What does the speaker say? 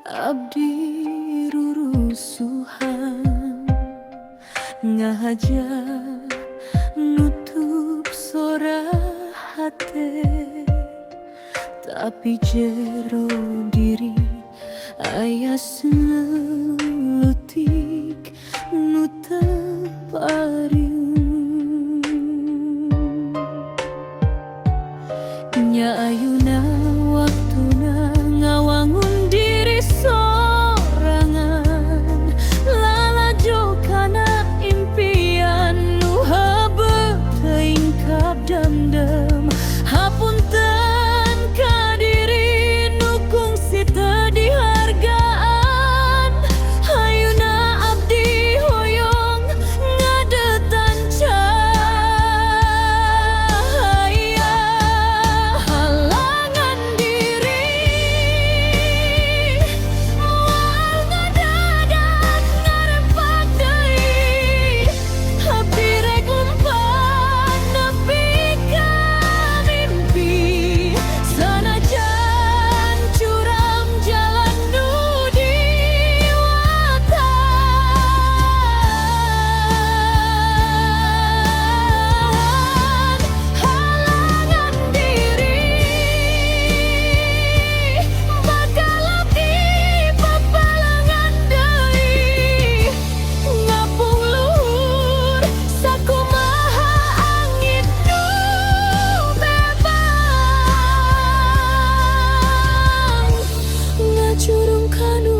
Abdi rurusuhan ngahaja nutup sora hate, tapi jero diri aya selutik nu teu pariung. Nya ayeuna waktuna ngawangun diri sorangan, lalajo kana impian nu heubeut teuing kapdamdem. Hapunten ka diri nu kungsi teu dihargaan, ayeuna abdi hoyong ngadeutan cahaya. Halangan diri moal ngadadak ngarepak deui, abdi rek lumpat nepi ka mimpi. Sanajan curam jalan nu diwatan, halangan diri bakal abdi papalangan deui, ngapung luhur sakumaha angin nu bebang, ngacurung ka nu